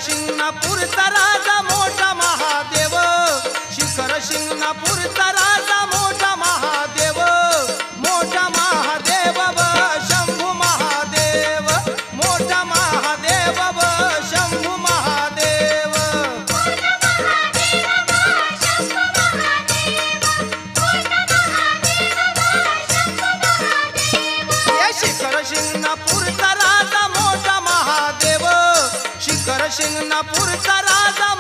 शिंगणापूरचा राजा मोठा महादेव, शिखर शिंगणापूरचा राजा मोठा महादेव, मोठा महादेव व शंभू महादेव, मोठा महादेव व शंभू महादेव. हे शिखर शिंगणापूरचा राजा मोठा महादेव, शिखर शिंगणापूरचा राजा